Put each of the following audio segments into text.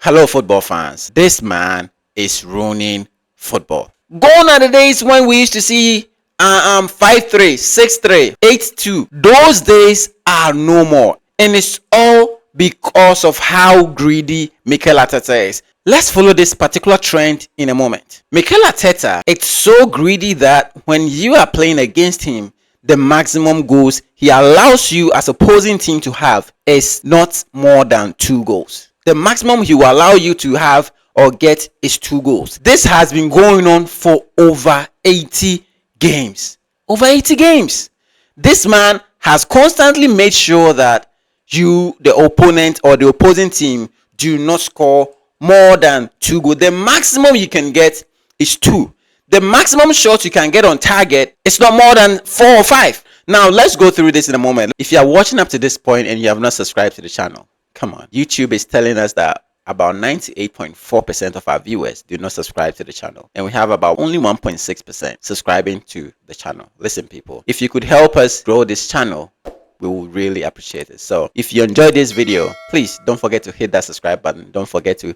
Hello, football fans. This man is ruining football. Gone are the days when we used to see 5-3, 6-3, 8-2. Those days are no more. And it's all because of how greedy Mikel Arteta is. Let's follow this particular trend in a moment. Mikel Arteta, it's so greedy that when you are playing against him, the maximum goals he allows you as opposing team to have is not more than 2 goals. The maximum he will allow you to have or get is 2 goals. This has been going on for over 80 games. Over 80 games. This man has constantly made sure that you, the opponent or the opposing team, do not score more than 2 goals. The maximum you can get is 2. The maximum shots you can get on target is not more than 4 or 5. Now, let's go through this in a moment. If you are watching up to this point and you have not subscribed to the channel, come on. YouTube is telling us that about 98.4% of our viewers do not subscribe to the channel. And we have about only 1.6% subscribing to the channel. Listen, people, if you could help us grow this channel, we will really appreciate it. So if you enjoyed this video, please don't forget to hit that subscribe button. Don't forget to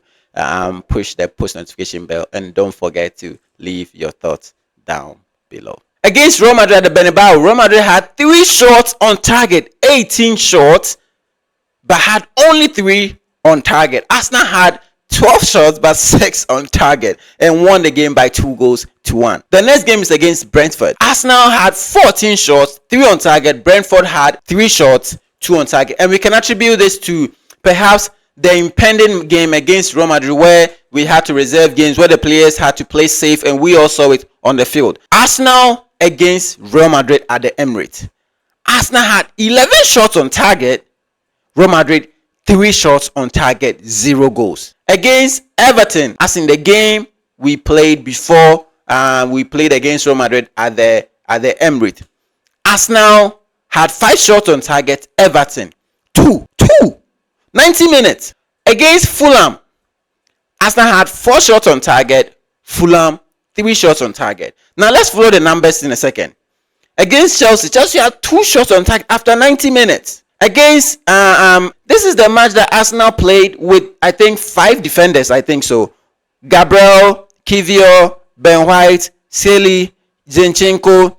push the post notification bell, and don't forget to leave your thoughts down below. Against Real Madrid at the Bernabeu, Real Madrid had 3 shots on target, 18 shots, but had only 3 on target. Arsenal had 12 shots but 6 on target and won the game by 2-1. The next game is against Brentford. Arsenal had 14 shots, 3 on target. Brentford had 3 shots, 2 on target. And we can attribute this to perhaps the impending game against Real Madrid, where we had to reserve games, where the players had to play safe, and we all saw it on the field. Arsenal against Real Madrid at the Emirates. Arsenal had 11 shots on target. Real Madrid 3 shots on target, 0 goals. Against Everton, as in the game we played before, we played against Real Madrid at the Emirates. Arsenal had 5 shots on target. Everton 2. 90 minutes. Against Fulham, Arsenal had 4 shots on target. Fulham 3 shots on target. Now let's follow the numbers in a second. Against Chelsea had 2 shots on target after 90 minutes. Against this is the match that Arsenal played with, I think, 5 defenders. I think so. Gabriel, Kivior, Ben White, Sely, Zinchenko,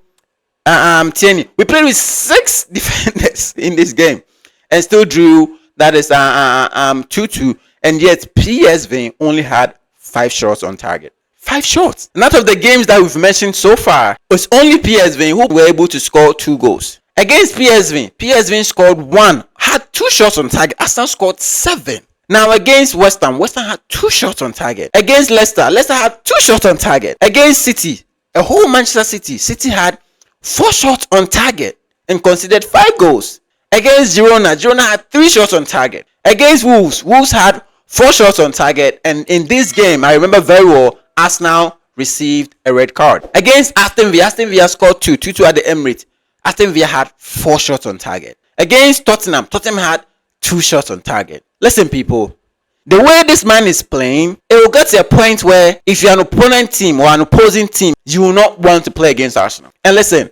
Tierney. We played with 6 defenders in this game and still drew. That is 2-2, and yet PSV only had 5 shots on target. 5 shots. And out of the games that we've mentioned so far, it's only PSV who were able to score 2 goals. Against PSV scored 1, had 2 shots on target. Arsenal scored 7. Now against West Ham had 2 shots on target. Against Leicester had 2 shots on target. Against City, a whole Manchester City had 4 shots on target and considered 5 goals. Against Girona had 3 shots on target. Against Wolves had 4 shots on target. And in this game, I remember very well, Arsenal received a red card. Against Aston Villa scored 2-2 at the Emirates. Aston Villa had 4 shots on target. Against Tottenham had 2 shots on target. Listen, people, the way this man is playing, it will get to a point where if you're an opponent team or an opposing team, you will not want to play against Arsenal. And listen,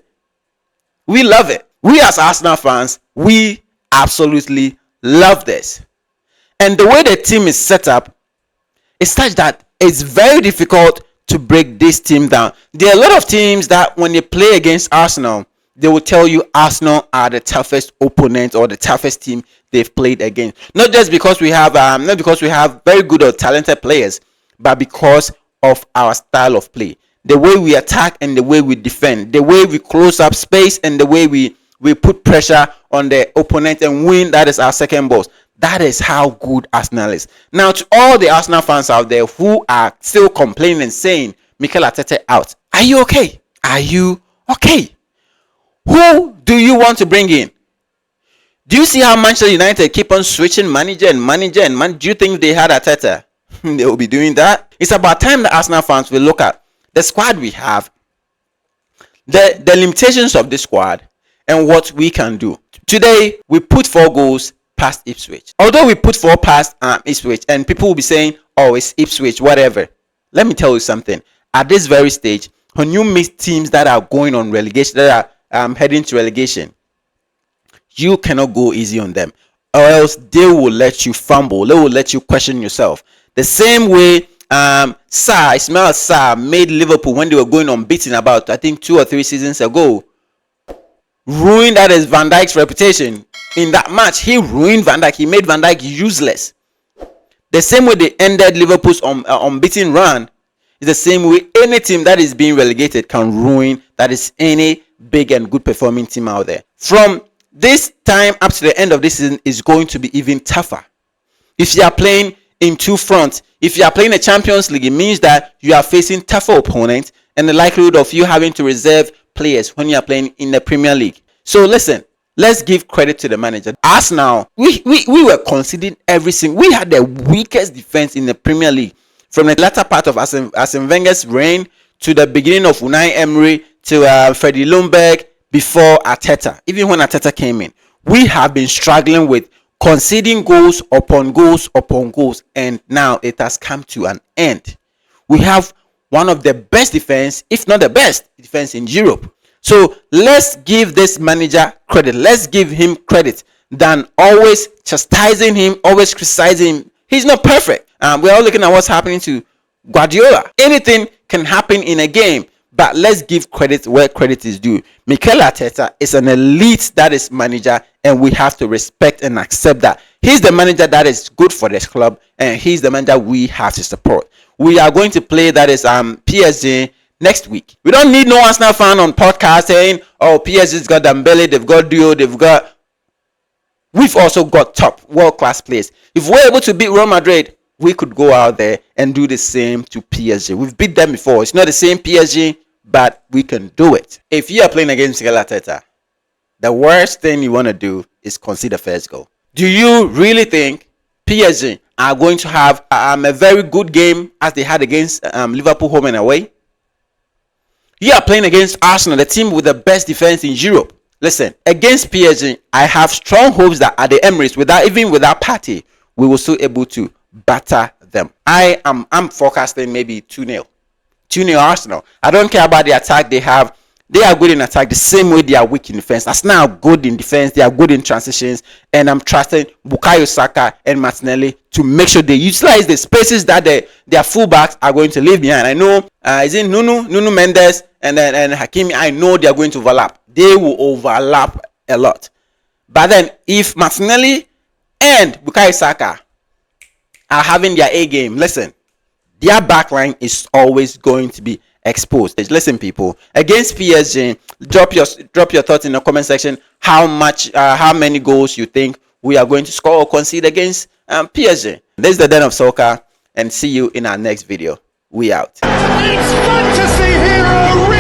we love it. We as Arsenal fans, we absolutely love this. And the way the team is set up is such that it's very difficult to break this team down. There are a lot of teams that when they play against Arsenal, they will tell you Arsenal are the toughest opponent or the toughest team they've played against. Not just because we have very good or talented players, but because of our style of play. The way we attack and the way we defend, the way we close up space and the way we put pressure on the opponent and win. That is our second boss. That is how good Arsenal is. Now, to all the Arsenal fans out there who are still complaining and saying Mikel Arteta out, are you okay? Are you okay? Who do you want to bring in? Do you see how Manchester United keep on switching manager? Do you think they had Arteta? They will be doing that. It's about time that Arsenal fans will look at the squad we have, the limitations of the squad, and what we can do. Today, we put 4 goals past Ipswich. Although we put 4 past Ipswich, and people will be saying, oh, it's Ipswich, whatever. Let me tell you something. At this very stage, when you meet teams that are going on relegation, that are heading to relegation, you cannot go easy on them, or else they will let you fumble. They will let you question yourself. The same way Ismail Sarr made Liverpool when they were going unbeaten about, I think, 2 or 3 seasons ago. Ruined that is Van Dijk's reputation. In that match, he ruined Van Dijk. He made Van Dijk useless. The same way they ended Liverpool's unbeaten run is the same way any team that is being relegated can ruin that is any big and good performing team out there. From this time up to the end of this season is going to be even tougher. If you are playing in 2 fronts, if you are playing a Champions League, it means that you are facing tougher opponents and the likelihood of you having to reserve players when you are playing in the Premier League. So listen, let's give credit to the manager. Arsenal, we were conceding everything. We had the weakest defense in the Premier League from the latter part of Arsene Wenger's reign to the beginning of Unai Emery to Freddie Ljungberg before Arteta. Even when Arteta came in, we have been struggling with conceding goals upon goals upon goals, and now it has come to an end. We have one of the best defense, if not the best defense in Europe. So let's give this manager credit. Let's give him credit than always chastising him, always criticizing him. He's not perfect. We're all looking at what's happening to Guardiola. Anything can happen in a game, but let's give credit where credit is due. Mikel Arteta is an elite that is manager, and we have to respect and accept that. He's the manager that is good for this club, and he's the manager we have to support. We are going to play that is PSG next week. We don't need no Arsenal fan on podcast saying, oh, PSG's got Dembele, they've got Dio, we've also got top world-class players. If we're able to beat Real Madrid, we could go out there and do the same to PSG. We've beat them before. It's not the same PSG, but we can do it. If you are playing against Mikel Arteta, the worst thing you want to do is concede the first goal. Do you really think PSG are going to have a very good game as they had against Liverpool home and away? You are playing against Arsenal, the team with the best defense in Europe. Listen, against PSG, I have strong hopes that at the Emirates, without Partey, we will still able to batter them. I'm forecasting maybe 2-0. 2-0 Arsenal. I don't care about the attack they have. They are good in attack the same way they are weak in defense. Arsenal are good in defense. They are good in transitions. And I'm trusting Bukayo Saka and Martinelli to make sure they utilize the spaces that their fullbacks are going to leave behind. I know, is it Nuno Mendes and Hakimi? I know they are going to overlap. They will overlap a lot. But then if Martinelli and Bukayo Saka are having their A game, listen, their backline is always going to be exposed. Listen, people, against PSG, drop your thoughts in the comment section. How many goals you think we are going to score or concede against PSG? This is the Den of Soccer, and see you in our next video. We out. It's fantasy hero.